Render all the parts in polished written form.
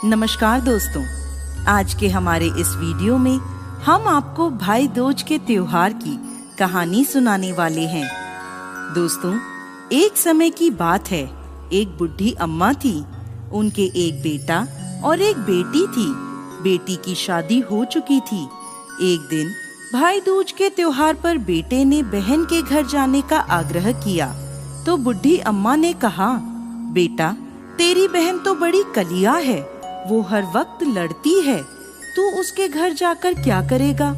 नमस्कार दोस्तों, आज के हमारे इस वीडियो में हम आपको भाई दूज के त्योहार की कहानी सुनाने वाले हैं। दोस्तों, एक समय की बात है। एक बुढ़ी अम्मा थी। उनके एक बेटा और एक बेटी थी। बेटी की शादी हो चुकी थी। एक दिन भाई दूज के त्योहार पर बेटे ने बहन के घर जाने का आग्रह किया तो बुढ़ी अम्मा ने कहा, बेटा, तेरी बहन तो बड़ी कलिया है, वो हर वक्त लड़ती है, तू उसके घर जाकर क्या करेगा?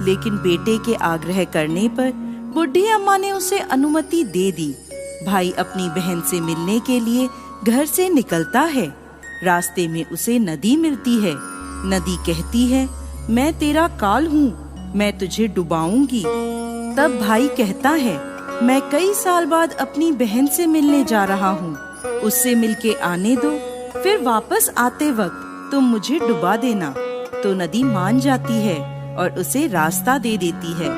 लेकिन बेटे के आग्रह करने पर बुढ़ी अम्मा ने उसे अनुमति दे दी। भाई अपनी बहन से मिलने के लिए घर से निकलता है। रास्ते में उसे नदी मिलती है। नदी कहती है, मैं तेरा काल हूँ, मैं तुझे डुबाऊंगी। तब भाई कहता है, मैं कई साल बाद अपनी बहन से मिलने जा रहा हूँ, उससे मिलके आने दो, फिर वापस आते वक्त तुम मुझे डुबा देना। तो नदी मान जाती है और उसे रास्ता दे देती है।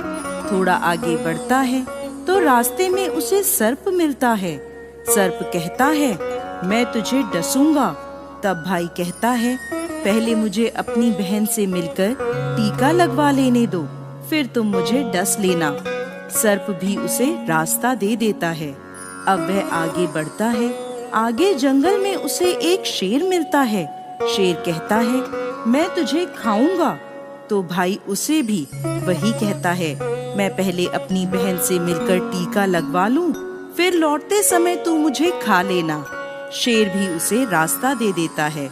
थोड़ा आगे बढ़ता है तो रास्ते में उसे सर्प मिलता है। सर्प कहता है, मैं तुझे डसूंगा। तब भाई कहता है, पहले मुझे अपनी बहन से मिलकर टीका लगवा लेने दो, फिर तुम मुझे डस लेना। सर्प भी उसे रास्ता दे देता है। अब वह आगे बढ़ता है। आगे जंगल में उसे एक शेर मिलता है। शेर कहता है, मैं तुझे खाऊंगा। तो भाई उसे भी वही कहता है, मैं पहले अपनी बहन से मिलकर टीका लगवा लूं, फिर लौटते समय तू मुझे खा लेना। शेर भी उसे रास्ता दे देता है।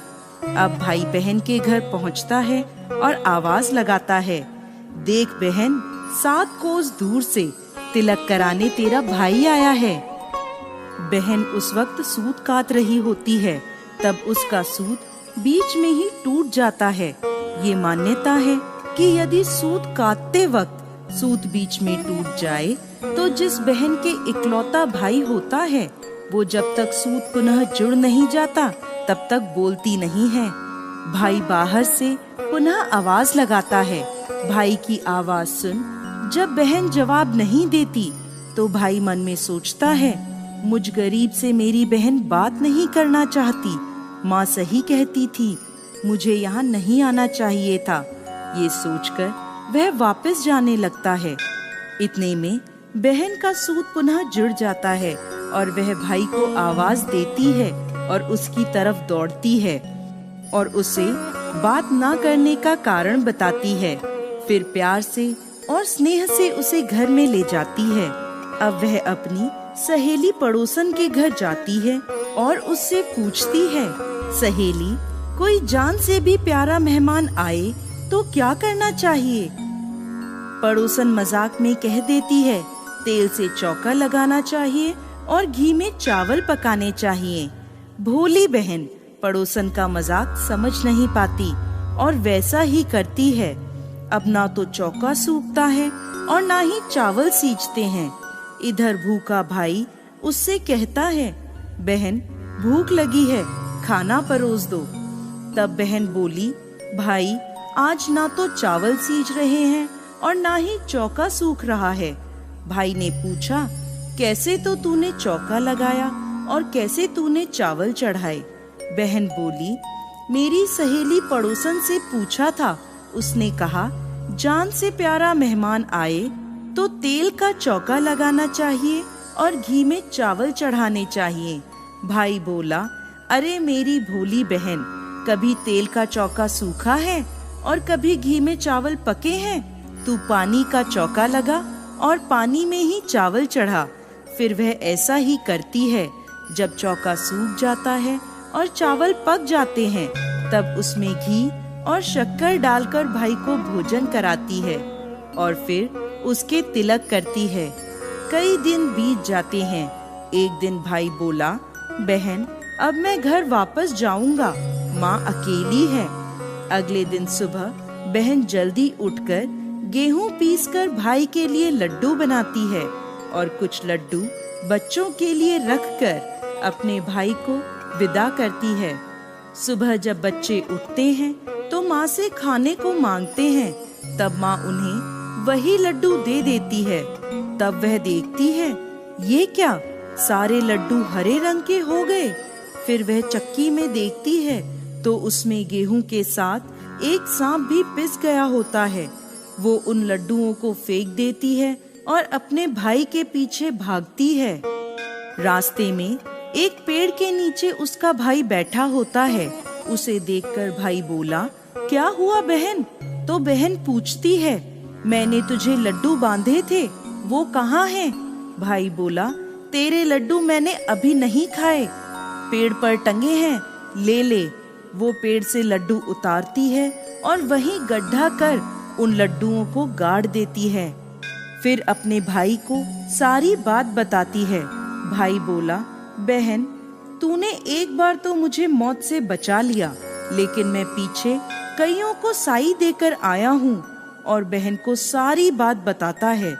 अब भाई बहन के घर पहुंचता है और आवाज लगाता है, देख बहन, 7 कोस दूर से तिलक कराने तेरा भाई आया है। बहन उस वक्त सूत काट रही होती है। तब उसका सूत बीच में ही टूट जाता है। ये मान्यता है कि यदि सूत काटते वक्त सूत बीच में टूट जाए तो जिस बहन के इकलौता भाई होता है वो जब तक सूत पुनः जुड़ नहीं जाता तब तक बोलती नहीं है। भाई बाहर से पुनः आवाज लगाता है। भाई की आवाज सुन जब बहन जवाब नहीं देती तो भाई मन में सोचता है, मुझ गरीब से मेरी बहन बात नहीं करना चाहती। माँ सही कहती थी, मुझे यहाँ नहीं आना चाहिए था। ये सोचकर वह वापस जाने लगता है। इतने में बहन का सूत पुनः जुड़ जाता है और वह भाई को आवाज देती है और उसकी तरफ दौड़ती है और उसे बात ना करने का कारण बताती है। फिर प्यार से और स्नेह से उसे घर में ले जाती है। अब वह अपनी सहेली पड़ोसन के घर जाती है और उससे पूछती है, सहेली, कोई जान से भी प्यारा मेहमान आए तो क्या करना चाहिए? पड़ोसन मजाक में कह देती है, तेल से चौका लगाना चाहिए और घी में चावल पकाने चाहिए। भोली बहन पड़ोसन का मजाक समझ नहीं पाती और वैसा ही करती है। अब ना तो चौका सूखता है और ना ही चावल सींचते हैं। इधर भूखा भाई उससे कहता है, बहन, भूख लगी है, खाना परोस दो। तब बहन बोली, भाई, आज ना तो चावल सींच रहे हैं और ना ही चौका सूख रहा है। भाई ने पूछा, कैसे तो तूने चौका लगाया और कैसे तूने चावल चढ़ाए? बहन बोली, मेरी सहेली पड़ोसन से पूछा था, उसने कहा, जान से प्यारा मेहमान आए तो तेल का चौका लगाना चाहिए और घी में चावल चढ़ाने चाहिए। भाई बोला, अरे मेरी भोली बहन, कभी तेल का चौका सूखा है और कभी घी में चावल पके हैं। तू पानी का चौका लगा और पानी में ही चावल चढ़ा। फिर वह ऐसा ही करती है। जब चौका सूख जाता है और चावल पक जाते हैं तब उसमें घी और शक्कर डालकर भाई को भोजन कराती है और फिर उसके तिलक करती है। कई दिन बीत जाते हैं। एक दिन भाई बोला, बहन, अब मैं घर वापस जाऊंगा, माँ अकेली है। अगले दिन सुबह बहन जल्दी उठकर गेहूं पीसकर भाई के लिए लड्डू बनाती है और कुछ लड्डू बच्चों के लिए रखकर अपने भाई को विदा करती है। सुबह जब बच्चे उठते हैं तो माँ से खाने को मांगते हैं। तब माँ उन्हें वही लड्डू दे देती है। तब वह देखती है, ये क्या, सारे लड्डू हरे रंग के हो गए। फिर वह चक्की में देखती है तो उसमें गेहूं के साथ एक सांप भी पिस गया होता है। वो उन लड्डुओं को फेंक देती है और अपने भाई के पीछे भागती है। रास्ते में एक पेड़ के नीचे उसका भाई बैठा होता है। उसे देखकर भाई बोला, क्या हुआ बहन? तो बहन पूछती है, मैंने तुझे लड्डू बांधे थे, वो कहाँ हैं? भाई बोला, तेरे लड्डू मैंने अभी नहीं खाए, पेड़ पर टंगे हैं, ले ले। वो पेड़ से लड्डू उतारती है और वहीं गड्ढा कर उन लड्डुओं को गाड़ देती है। फिर अपने भाई को सारी बात बताती है। भाई बोला, बहन तूने एक बार तो मुझे मौत से बचा लिया, लेकिन मैं पीछे कईयों को साई देकर आया हूँ। और बहन को सारी बात बताता है।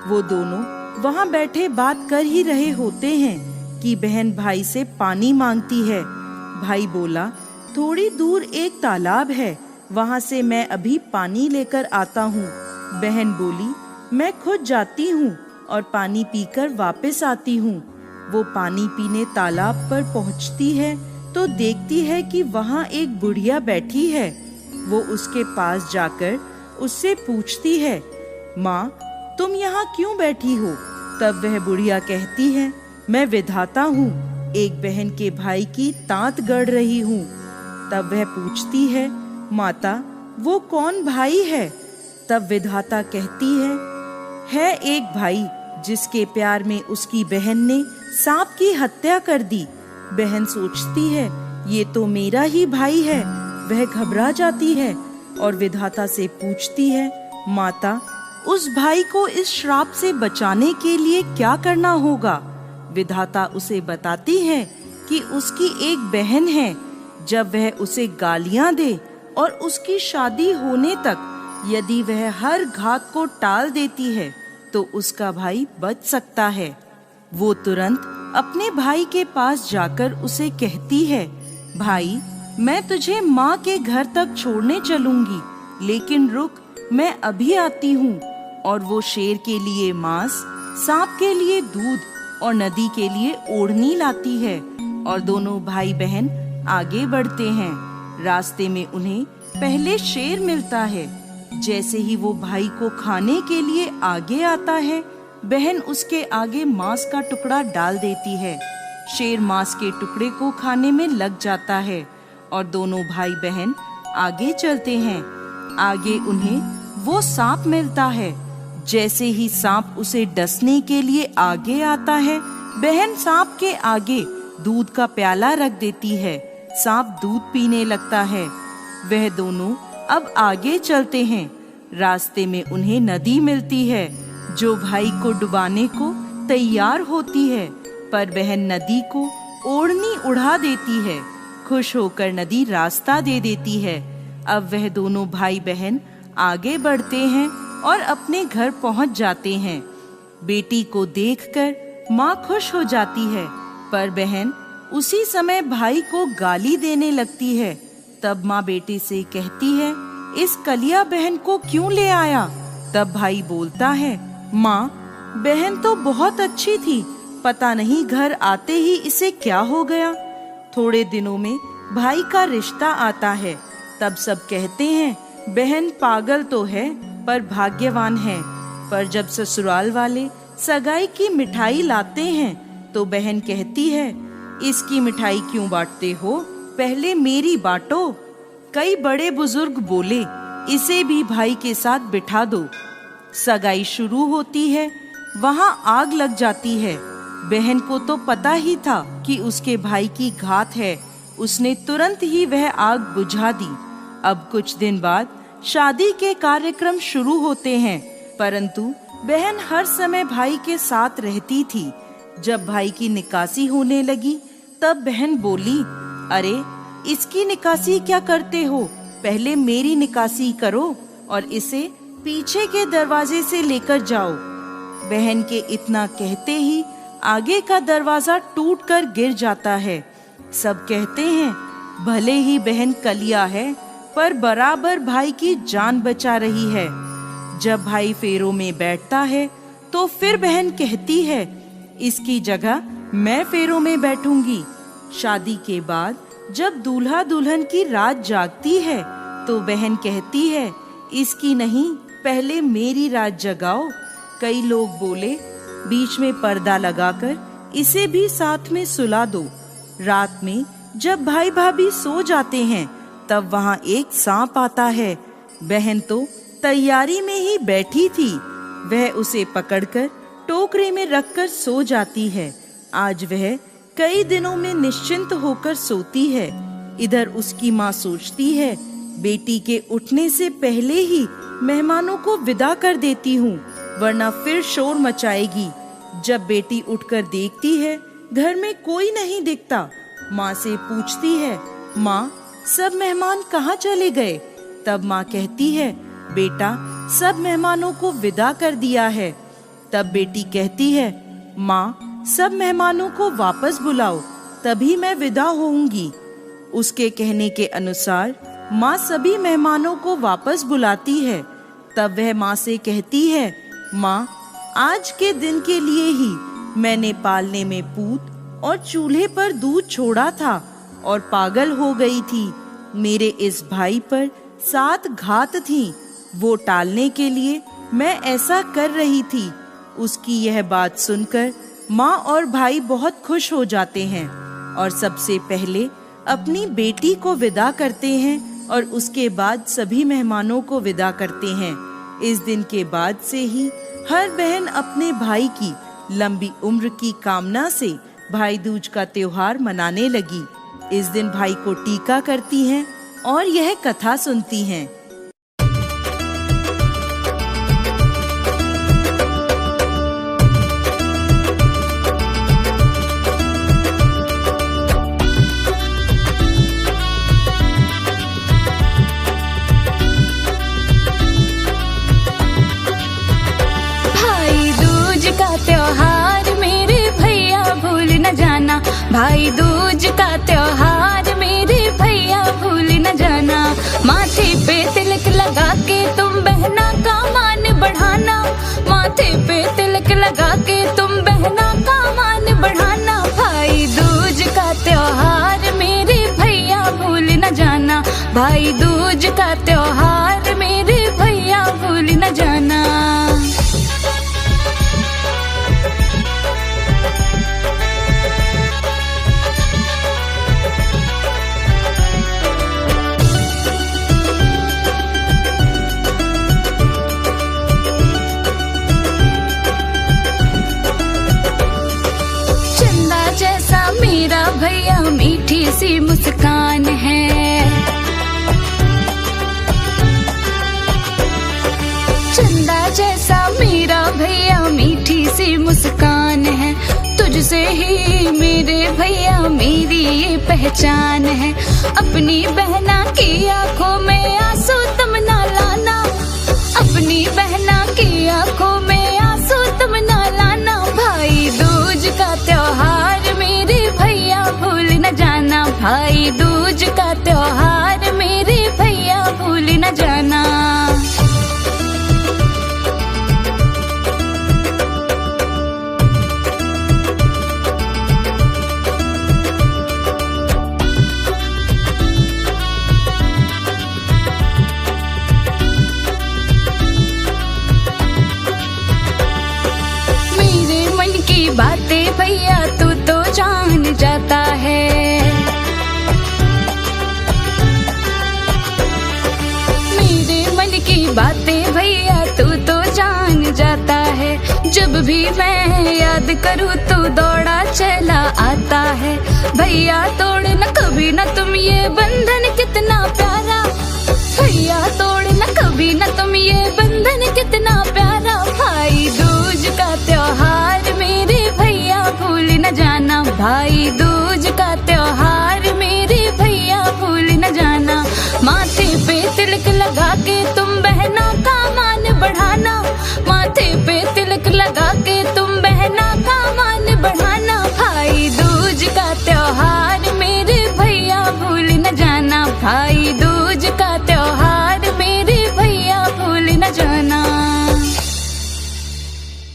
वो दोनों वहाँ बैठे बात कर ही रहे होते हैं कि बहन भाई से पानी मांगती है। भाई बोला, थोड़ी दूर एक तालाब है, वहाँ से मैं अभी पानी लेकर आता हूँ। बहन बोली, मैं खुद जाती हूँ और पानी पीकर वापस आती हूँ। वो पानी पीने तालाब पर पहुँचती है तो देखती है कि वहाँ एक बुढ़िया बैठी है। वो उसके पास जाकर उससे पूछती है, माँ तुम यहाँ क्यों बैठी हो? तब वह बुढ़िया कहती है, मैं विधाता हूँ, एक बहन के भाई की तांत गढ़ रही हूँ। तब वह पूछती है, माता वो कौन भाई है? तब विधाता कहती है एक भाई जिसके प्यार में उसकी बहन ने सांप की हत्या कर दी। बहन सोचती है, ये तो मेरा ही भाई है। वह घबरा जाती है और विधाता से पूछती है, माता उस भाई को इस श्राप से बचाने के लिए क्या करना होगा? विधाता उसे बताती है कि उसकी एक बहन है, जब वह उसे गालियां दे और उसकी शादी होने तक यदि वह हर घात को टाल देती है तो उसका भाई बच सकता है। वो तुरंत अपने भाई के पास जाकर उसे कहती है, भाई मैं तुझे माँ के घर तक छोड़ने चलूंगी, लेकिन रुक, मैं अभी आती हूँ। और वो शेर के लिए मांस, सांप के लिए दूध और नदी के लिए ओढ़नी लाती है और दोनों भाई बहन आगे बढ़ते हैं। रास्ते में उन्हें पहले शेर मिलता है। जैसे ही वो भाई को खाने के लिए आगे आता है, बहन उसके आगे मांस का टुकड़ा डाल देती है। शेर मांस के टुकड़े को खाने में लग जाता है और दोनों भाई बहन आगे चलते हैं। आगे उन्हें वो सांप मिलता है। जैसे ही सांप उसे डसने के लिए आगे आता है, बहन सांप के आगे दूध का प्याला रख देती है। सांप दूध पीने लगता है। वह दोनों अब आगे चलते हैं। रास्ते में उन्हें नदी मिलती है जो भाई को डुबाने को तैयार होती है, पर बहन नदी को ओढ़नी उड़ा देती है। खुश होकर नदी रास्ता दे देती है। अब वह दोनों भाई बहन आगे बढ़ते हैं और अपने घर पहुंच जाते हैं। बेटी को देखकर माँ खुश हो जाती है, पर बहन उसी समय भाई को गाली देने लगती है। तब माँ बेटे से कहती है, इस कलिया बहन को क्यों ले आया? तब भाई बोलता है, माँ बहन तो बहुत अच्छी थी, पता नहीं घर आते ही इसे क्या हो गया। थोड़े दिनों में भाई का रिश्ता आता है। तब सब कहते हैं, बहन पागल तो है पर भाग्यवान है। पर जब ससुराल वाले सगाई की मिठाई लाते हैं तो बहन कहती है, इसकी मिठाई क्यों बांटते हो, पहले मेरी बांटो। कई बड़े बुजुर्ग बोले, इसे भी भाई के साथ बिठा दो। सगाई शुरू होती है। वहाँ आग लग जाती है। बहन को तो पता ही था कि उसके भाई की घात है। उसने तुरंत ही वह आग बुझा दी। अब कुछ दिन बाद शादी के कार्यक्रम शुरू होते हैं, परंतु बहन हर समय भाई के साथ रहती थी। जब भाई की निकासी होने लगी तब बहन बोली, अरे इसकी निकासी क्या करते हो, पहले मेरी निकासी करो और इसे पीछे के दरवाजे से लेकर जाओ। बहन के इतना कहते ही आगे का दरवाजा टूटकर गिर जाता है। सब कहते हैं, भले ही बहन कलिया है पर बराबर भाई की जान बचा रही है। जब भाई फेरों में बैठता है तो फिर बहन कहती है, इसकी जगह मैं फेरों में बैठूंगी। शादी के बाद जब दूल्हा दुल्हन की रात जागती है तो बहन कहती है, इसकी नहीं, पहले मेरी रात जगाओ। कई लोग बोले, बीच में पर्दा लगाकर इसे भी साथ में सुला दो। रात में जब भाई भाभी सो जाते हैं तब वहाँ एक सांप आता है। बहन तो तैयारी में ही बैठी थी। वह उसे पकड़कर टोकरे में रखकर सो जाती है। आज वह कई दिनों में निश्चिंत होकर सोती है। इधर उसकी माँ सोचती है, बेटी के उठने से पहले ही मेहमानों को विदा कर देती हूँ, वरना फिर शोर मचाएगी। जब बेटी उठकर देखती है घर में कोई नहीं दिखता, माँ से पूछती है, माँ सब मेहमान कहाँ चले गए? तब माँ कहती है, बेटा सब मेहमानों को विदा कर दिया है। तब बेटी कहती है, माँ सब मेहमानों को वापस बुलाओ, तभी मैं विदा होऊंगी। उसके कहने के अनुसार माँ सभी मेहमानों को वापस बुलाती है। तब वह माँ से कहती है, माँ आज के दिन के लिए ही मैंने पालने में पूत और चूल्हे पर दूध छोड़ा था और पागल हो गई थी। मेरे इस भाई पर 7 घात थी, वो टालने के लिए मैं ऐसा कर रही थी। उसकी यह बात सुनकर माँ और भाई बहुत खुश हो जाते हैं और सबसे पहले अपनी बेटी को विदा करते हैं और उसके बाद सभी मेहमानों को विदा करते हैं। इस दिन के बाद से ही हर बहन अपने भाई की लंबी उम्र की कामना से भाई दूज का त्योहार मनाने लगी। इस दिन भाई को टीका करती हैं और यह कथा सुनती हैं। त्योहार मेरे भैया भूल न जाना, भाई दूज का त्योहार मेरे भैया भूल न जाना। माथे पे तिलक लगा के तुम बहना का मान बढ़ाना, माथे पे तिलक लगा के तुम बहना का मान बढ़ाना। भाई दूज का त्योहार मेरे भैया भूल न जाना, भाई दूज का त्योहार मेरे भैया भूल न जाना। मेरा भैया मीठी सी मुस्कान है, चंदा जैसा मेरा भैया मीठी सी मुस्कान है। तुझसे ही मेरे भैया मेरी ये पहचान है। अपनी बहना की आंखों में आंसू तुम ना लाना, अपनी बहना की आंखों में आंसू तुम ना लाना। भाई दूज का त्योहार मेरे भैया भूल न जाना, भाई दूज का त्योहार मेरे भैया भूल न जाना। मेरे मन की बातें भैया तू तो जान जाता है, मेरे मन की बातें भैया तू तो जान जाता है। जब भी मैं याद करूँ तो दौड़ा चला आता है। भैया तोड़ न कभी न तुम ये बंधन कितना प्यारा, भैया तोड़ न कभी न तुम ये बंधन कितना प्यारा। भाई दूज का त्योहार मेरे भैया भूल न जाना, भाई दूज